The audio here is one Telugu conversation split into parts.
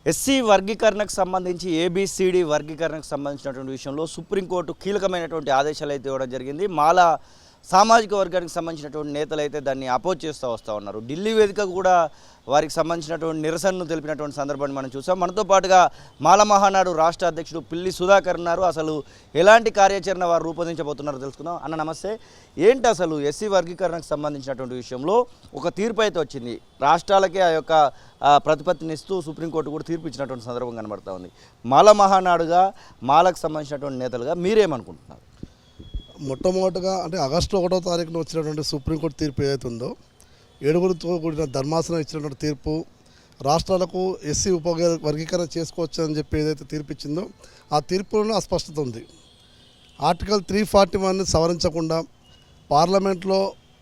ఎస్సీ వర్గీకరణకు సంబంధించి ఏబిసిడి వర్గీకరణకు సంబంధించినటువంటి విషయంలో సుప్రీంకోర్టు కీలకమైనటువంటి ఆదేశాలు అయితే ఇవ్వడం జరిగింది. మాలా సామాజిక వర్గానికి సంబంధించినటువంటి నేతలు అయితే దాన్ని అపోజ్ చేస్తూ వస్తూ ఉన్నారు. ఢిల్లీ వేదిక కూడా వారికి సంబంధించినటువంటి నిరసనను తెలిపినటువంటి సందర్భాన్ని మనం చూసాం. మనతో పాటుగా మాల మహానాడు రాష్ట్ర అధ్యక్షుడు పిల్లి సుధాకర్ ఉన్నారు. అసలు ఎలాంటి కార్యాచరణ వారు రూపొందించబోతున్నారో తెలుసుకుందాం. అన్న నమస్తే. ఏంటి అసలు ఎస్సీ వర్గీకరణకు సంబంధించినటువంటి విషయంలో ఒక తీర్పు అయితే వచ్చింది. రాష్ట్రాలకే ఆ యొక్క ప్రతిపత్తినిస్తూ సుప్రీంకోర్టు కూడా తీర్పు ఇచ్చినటువంటి సందర్భం కనబడతా ఉంది. మాల మహానాడుగా మాలకు సంబంధించినటువంటి నేతలుగా మీరేమనుకుంటున్నారు? మొట్టమొదటిగా అంటే ఆగస్టు 1వ తారీఖున వచ్చినటువంటి సుప్రీంకోర్టు తీర్పు ఏదైతే ఉందో, 7గురితో కూడిన ధర్మాసనం ఇచ్చినటువంటి తీర్పు, రాష్ట్రాలకు ఎస్సీ వర్గీకరణ చేసుకోవచ్చు అని చెప్పి ఏదైతే తీర్పు ఇచ్చిందో ఆ తీర్పులోనే అస్పష్టత ఉంది. ఆర్టికల్ 341 సవరించకుండా, పార్లమెంట్లో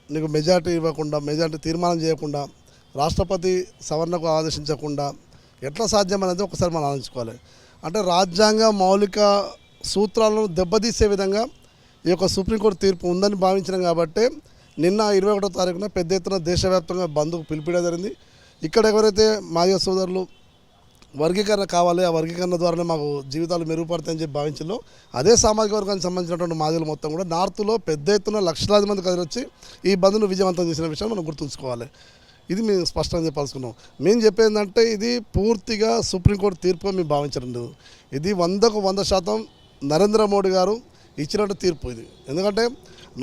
నీకు మెజార్టీ ఇవ్వకుండా, మెజార్టీ తీర్మానం చేయకుండా, రాష్ట్రపతి సవరణకు ఆదేశించకుండా ఎట్లా సాధ్యం అనేది ఒకసారి మనం ఆలోచించుకోవాలి. అంటే రాజ్యాంగ మౌలిక సూత్రాలను దెబ్బతీసే విధంగా ఈ యొక్క సుప్రీంకోర్టు తీర్పు ఉందని భావించినాం. కాబట్టి నిన్న 21వ తారీఖున పెద్ద ఎత్తున దేశవ్యాప్తంగా బంద్కు పిలిపియడం జరిగింది. ఇక్కడ ఎవరైతే మాదిగ సోదరులు వర్గీకరణ కావాలి, ఆ వర్గీకరణ ద్వారానే మాకు జీవితాలు మెరుగుపడతాయని చెప్పి భావించలో, అదే సామాజిక వర్గానికి సంబంధించినటువంటి మాదిగలు మొత్తం కూడా నార్త్లో పెద్ద ఎత్తున లక్షలాది మంది కదిలొచ్చి ఈ బంద్ను విజయవంతం చేసిన విషయం మనం గుర్తుంచుకోవాలి. ఇది మేము స్పష్టంగా చెప్పాల్సుకున్నాం. మేము చెప్పేది ఏంటంటే ఇది పూర్తిగా సుప్రీంకోర్టు తీర్పుగా మేము భావించడం లేదు. ఇది 100కు 100% నరేంద్ర మోడీ గారు ఇచ్చినట్టు తీర్పు ఇది. ఎందుకంటే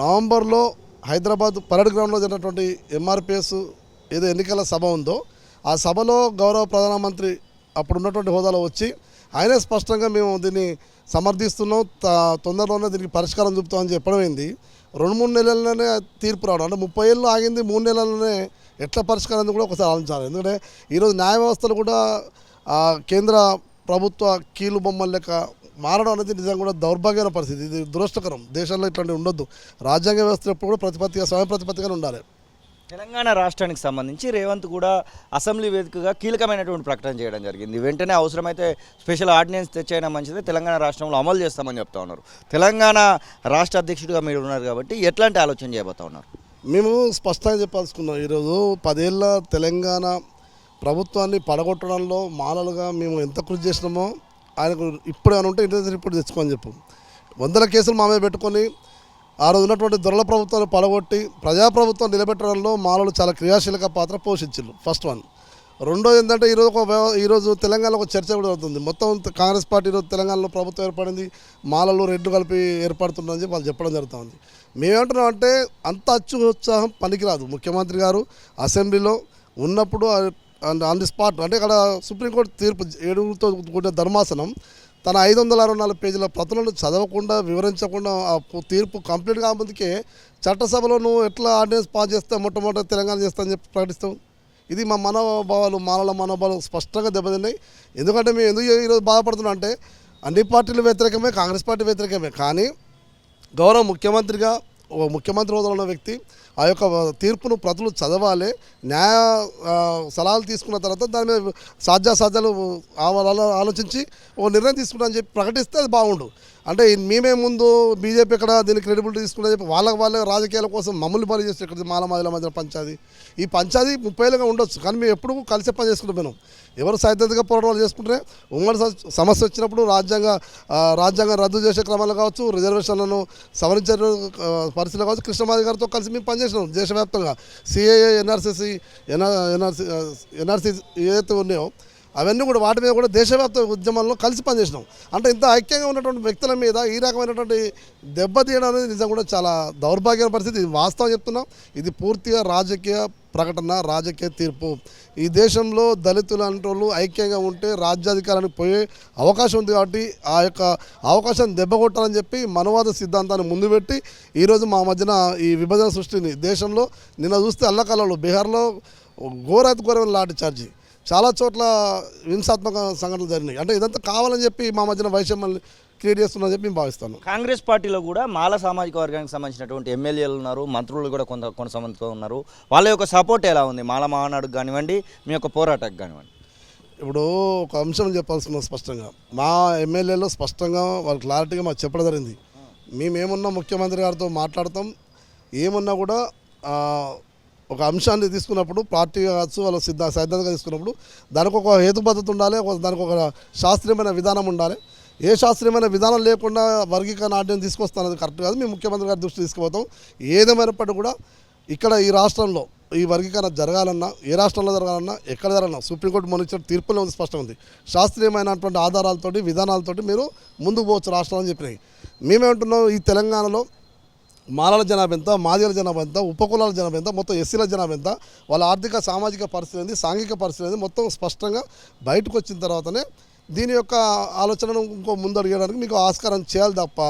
నవంబర్లో హైదరాబాద్ పరేడ్ గ్రౌండ్లో జరిగినటువంటి ఎంఆర్పిఎస్ ఏదో ఎన్నికల సభ ఉందో, ఆ సభలో గౌరవ ప్రధానమంత్రి అప్పుడు ఉన్నటువంటి హోదాలో వచ్చి ఆయనే స్పష్టంగా మేము దీన్ని సమర్థిస్తున్నాం, తొందరలోనే దీనికి పరిష్కారం చూపుతామని చెప్పడమైంది. 2-3 నెలల్లోనే తీర్పు రావడం, అంటే 30 ఏళ్ళు ఆగింది, 3 నెలల్లోనే ఎట్లా పరిష్కారం కూడా ఒకసారి ఆలోచించాలి. ఎందుకంటే ఈరోజు న్యాయ వ్యవస్థలు కూడా కేంద్ర ప్రభుత్వ కీలు బొమ్మల లెక్క మారడం అనేది నిజంగా కూడా దౌర్భాగ్యమైన పరిస్థితి. ఇది దురదృష్టకరం. దేశంలో ఇట్లాంటివి ఉండొద్దు. రాజ్యాంగ వ్యవస్థ ఎప్పుడు కూడా ప్రతిపత్తిగా, స్వయం ప్రతిపత్తిగానే ఉండాలి. తెలంగాణ రాష్ట్రానికి సంబంధించి రేవంత్ కూడా అసెంబ్లీ వేదికగా కీలకమైనటువంటి ప్రకటన చేయడం జరిగింది. వెంటనే అవసరమైతే స్పెషల్ ఆర్డినెన్స్ తెచ్చైనా మంచిదే, తెలంగాణ రాష్ట్రంలో అమలు చేస్తామని చెప్తా ఉన్నారు. తెలంగాణ రాష్ట్ర అధ్యక్షుడిగా మీరు ఉన్నారు కాబట్టి ఎట్లాంటి ఆలోచన చేయబోతా ఉన్నారు? మేము స్పష్టంగా చెప్పాల్సుకున్నాం. ఈరోజు 10 ఏళ్ళ తెలంగాణ ప్రభుత్వాన్ని పడగొట్టడంలో మాలలుగా మేము ఎంత కృషి చేసినామో ఆయనకు ఇప్పుడు ఏమైనా ఉంటే ఇంటెలిజెన్స్ రిపోర్ట్ తెచ్చుకోని చెప్పు. 100 కేసులు మా మీద పెట్టుకొని ఆ రోజు ఉన్నటువంటి దొరల ప్రభుత్వాన్ని పడగొట్టి ప్రజాప్రభుత్వం నిలబెట్టడంలో మాలలు చాలా క్రియాశీలక పాత్ర పోషించారు. First one. రెండోది ఏంటంటే ఈరోజు తెలంగాణలో ఒక చర్చ కూడా అవుతుంది. మొత్తం కాంగ్రెస్ పార్టీ ఈరోజు తెలంగాణలో ప్రభుత్వం ఏర్పడింది, మాలలు రెడ్లు కలిపి ఏర్పడుతుందని చెప్పి వాళ్ళు చెప్పడం జరుగుతుంది. మేమేమంటున్నాం అంటే అంత అత్యుత్సాహం పనికిరాదు. ముఖ్యమంత్రి గారు అసెంబ్లీలో ఉన్నప్పుడు ఆన్ ది స్పాట్, అంటే ఇక్కడ సుప్రీంకోర్టు తీర్పు 7గురితో కూడిన ధర్మాసనం తన 564 పేజీల ప్రతులను చదవకుండా, వివరించకుండా ఆ తీర్పు కంప్లీట్ కాకముందుకే చట్టసభలో నువ్వు ఎట్లా ఆర్డినెన్స్ పాస్ చేస్తావు, మొట్టమొదటి తెలంగాణ చేస్తా అని చెప్పి ప్రకటిస్తావు. ఇది మా మనోభావాలు, మాలల మనోభావాలు స్పష్టంగా దెబ్బతిన్నాయి. ఎందుకంటే మేము ఎందుకు ఈరోజు బాధపడుతున్నాం అంటే అన్ని పార్టీలు వ్యతిరేకమే, కాంగ్రెస్ పార్టీ వ్యతిరేకమే. కానీ గౌరవ ముఖ్యమంత్రిగా ఒక ముఖ్యమంత్రి హోదాలో ఉన్న వ్యక్తి ఆ యొక్క తీర్పును ప్రతులు చదవాలి, న్యాయ సలహాలు తీసుకున్న తర్వాత దాని మీద సాధ్యాసాధ్యాలు ఆలోచించి ఒక నిర్ణయం తీసుకుంటామని చెప్పి ప్రకటిస్తే అది బాగుండు. అంటే మేమే ముందు బీజేపీ ఇక్కడ దీన్ని క్రెడిబిలిటీ తీసుకుంటా చెప్పి వాళ్ళే రాజకీయాల కోసం మమ్మల్ని పని చేస్తే ఇక్కడ మాలమాదిల మధ్య పంచాది. ఈ పంచాది 30 ఏళ్ళుగా ఉండొచ్చు, కానీ మేము ఎప్పుడు కలిసి పని చేసుకుంటూ పోయినాం. ఎవరు సైద్ధాంతిక పోరాటాలు చేసుకుంటే ఉమ్మడి సమస్య వచ్చినప్పుడు రాజ్యాంగం రద్దు చేసే క్రమాలు కావచ్చు, రిజర్వేషన్లను సవరించే పరిస్థితులు కావచ్చు, కృష్ణమాది గారితో కలిసి మేము పనిచేసినాం దేశవ్యాప్తంగా. సిఏఏ, ఎన్ఆర్సీ ఏదైతే ఉన్నాయో అవన్నీ కూడా వాటి మీద కూడా దేశవ్యాప్త ఉద్యమంలో కలిసి పనిచేసినాం. అంటే ఇంత ఐక్యంగా ఉన్నటువంటి వ్యక్తుల మీద ఈ రకమైనటువంటి దెబ్బతీయడం అనేది నిజంగా కూడా చాలా దౌర్భాగ్యమైన పరిస్థితి. ఇది వాస్తవం చెప్తున్నాం. ఇది పూర్తిగా రాజకీయ ప్రకటన, రాజకీయ తీర్పు. ఈ దేశంలో దళితులు అంటోళ్ళు ఐక్యంగా ఉంటే రాజ్యాధికారానికి పోయే అవకాశం ఉంది. కాబట్టి ఆ యొక్క అవకాశాన్ని దెబ్బకొట్టాలని చెప్పి మనవాద సిద్ధాంతాన్ని ముందు పెట్టి ఈరోజు మా మధ్యన ఈ విభజన సృష్టిని దేశంలో నిన్న చూస్తే అల్లకల్లో బీహార్లో ఘోరాతి ఘోరమైన లాఠీ చార్జీ, చాలా చోట్ల హింసాత్మక సంఘటనలు జరిగినాయి. అంటే ఇదంతా కావాలని చెప్పి మా మధ్యన వైషమ్యాన్ని క్రియేట్ చేస్తుందని చెప్పి మేము భావిస్తాను. కాంగ్రెస్ పార్టీలో కూడా మాల సామాజిక వర్గానికి సంబంధించినటువంటి ఎమ్మెల్యేలు ఉన్నారు, మంత్రులు కూడా కొంతమంది ఉన్నారు. వాళ్ళ యొక్క సపోర్ట్ ఎలా ఉంది మాల మహానాడుకు కానివ్వండి, మీ యొక్క పోరాటకు కానివ్వండి? ఇప్పుడు ఒక అంశం చెప్పాల్సిన స్పష్టంగా మా ఎమ్మెల్యేలో స్పష్టంగా వాళ్ళు క్లారిటీగా మాకు చెప్పడం జరిగింది. మేమేమున్నా ముఖ్యమంత్రి గారితో మాట్లాడతాం, ఏమున్నా కూడా ఒక అంశాన్ని తీసుకున్నప్పుడు పార్టీ కావచ్చు వాళ్ళు సైద్ధాంతికంగా తీసుకున్నప్పుడు దానికి ఒక హేతుబద్ధత ఉండాలి, దానికి ఒక శాస్త్రీయమైన విధానం ఉండాలి. ఏ శాస్త్రీయమైన విధానం లేకుండా వర్గీకరణ ఆర్డినెన్స్ తీసుకొస్తానది కరెక్ట్ కాదు. మేము ముఖ్యమంత్రి గారి దృష్టి తీసుకుపోతాం. ఏదేమైనప్పటికీ కూడా ఇక్కడ ఈ రాష్ట్రంలో ఈ వర్గీకరణ జరగాలన్నా, ఏ రాష్ట్రంలో జరగాలన్నా, ఎక్కడ జరగాలన్నా సుప్రీంకోర్టు మొన్న ఇచ్చిన తీర్పులో ఉంది, స్పష్టంగా ఉంది. శాస్త్రీయమైనటువంటి ఆధారాలతోటి విధానాలతోటి మీరు ముందుకు పోవచ్చు రాష్ట్రాలని చెప్పినాయి. మేమేమంటున్నాం, ఈ తెలంగాణలో మాలల జనాభా ఎంత, మాదిగల జనాభా ఎంత, ఉపకులాల జనాభా ఎంత, మొత్తం ఎస్సీల జనాభా ఎంత, వాళ్ళ ఆర్థిక సామాజిక పరిస్థితి ఏంది, సాంఘిక పరిస్థితి ఏంది, మొత్తం స్పష్టంగా బయటకు వచ్చిన తర్వాతనే దీని యొక్క ఆలోచనను ఇంకో ముందడిగడానికి మీకు ఆస్కారం చేయాలి తప్ప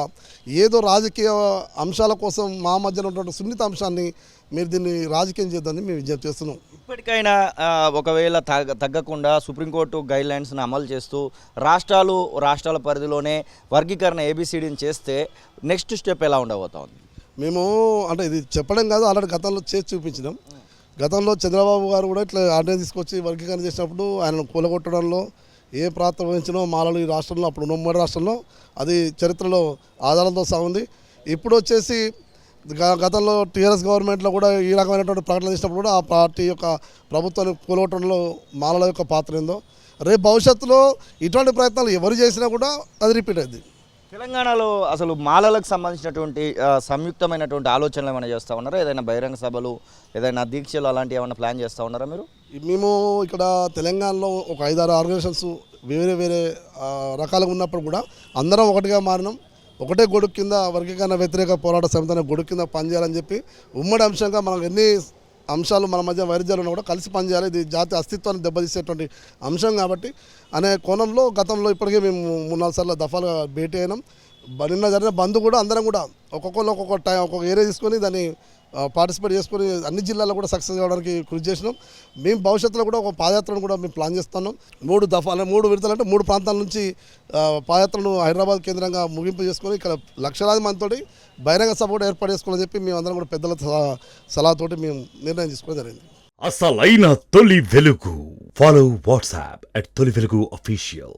ఏదో రాజకీయ అంశాల కోసం మా మధ్యన ఉన్నటువంటి సున్నిత అంశాన్ని మీరు దీన్ని రాజకీయం చేద్దని మేము విజ్ఞప్తి చేస్తున్నాం. ఇప్పటికైనా ఒకవేళ తగ్గకుండా సుప్రీంకోర్టు గైడ్లైన్స్ని అమలు చేస్తూ రాష్ట్రాల పరిధిలోనే వర్గీకరణ ఏబిసిడిని చేస్తే నెక్స్ట్ స్టెప్ ఎలా ఉండబోతోంది? మేము అంటే ఇది చెప్పడం కాదు, ఆల్రెడీ గతంలో చేసి చూపించినాం. గతంలో చంద్రబాబు గారు కూడా ఇట్లా ఆర్డినెన్స్ తీసుకొచ్చి వర్గీకరణ చేసినప్పుడు ఆయనను కూలగొట్టడంలో ఏ ప్రాంతం వహించినో మాలలు ఈ రాష్ట్రంలో, అప్పుడు ఉమ్మడి రాష్ట్రంలో అది చరిత్రలో ఆధారాలతో సాగుంది. ఇప్పుడు వచ్చేసి గతంలో టీఆర్ఎస్ గవర్నమెంట్లో కూడా ఈ రకమైనటువంటి ప్రకటన చేసినప్పుడు కూడా ఆ పార్టీ యొక్క ప్రభుత్వాన్ని కూలగొట్టడంలో మాలల యొక్క పాత్ర ఏందో, రేపు భవిష్యత్తులో ఇటువంటి ప్రయత్నాలు ఎవరు చేసినా కూడా అది రిపీట్ అయింది. తెలంగాణలో అసలు మాలలకు సంబంధించినటువంటి సంయుక్తమైనటువంటి ఆలోచనలు ఏమైనా చేస్తూ ఉన్నారా? ఏదైనా బహిరంగ సభలు, ఏదైనా దీక్షలు అలాంటివి ఏమైనా ప్లాన్ చేస్తూ ఉన్నారా మీరు? మేము ఇక్కడ తెలంగాణలో ఒక 5-6 ఆర్గనైజేషన్స్ వేరే వేరే రకాలుగా ఉన్నప్పుడు కూడా అందరం ఒకటిగా మారినాం. ఒకటే గొడుగు కింద వర్గీకరణ వ్యతిరేక పోరాట సమితి అనే గొడుగు కింద పనిచేయాలని చెప్పి ఉమ్మడి అంశంగా మనం ఎన్ని అంశాలు మన మధ్య వైరుధ్యాలు ఉన్నా కూడా కలిసి పనిచేయాలి, ఇది జాతి అస్తిత్వాన్ని దెబ్బతీసేటువంటి అంశం కాబట్టి అనే కోణంలో గతంలో ఇప్పటికే మేము 3-4 సార్లు దఫాలుగా భేటీ అయినాం. నిన్న జరిగిన బంద్ కూడా అందరం కూడా ఒక్కొక్కరు ఒక్కొక్క ఏరియా తీసుకొని దాన్ని పార్టిసిపేట్ చేసుకొని అన్ని జిల్లాల్లో కూడా సక్సెస్ కావడానికి కృషి చేసినాం. మేము భవిష్యత్తులో కూడా ఒక పాదయాత్రను కూడా మేము ప్లాన్ చేస్తున్నాం. 3 విడతలు అంటే 3 ప్రాంతాల నుంచి పాదయాత్రను హైదరాబాద్ కేంద్రంగా ముగింపు చేసుకొని ఇక్కడ లక్షలాది మందితోటి బహిరంగ సభ కూడా ఏర్పాటు చేసుకోవాలని చెప్పి మేము అందరం కూడా పెద్దల సలహాతోటి మేము నిర్ణయం తీసుకోవడం జరిగింది. అసలైన తొలి వెలుగు. ఫాలో వాట్సాప్ @తొలి వెలుగు official.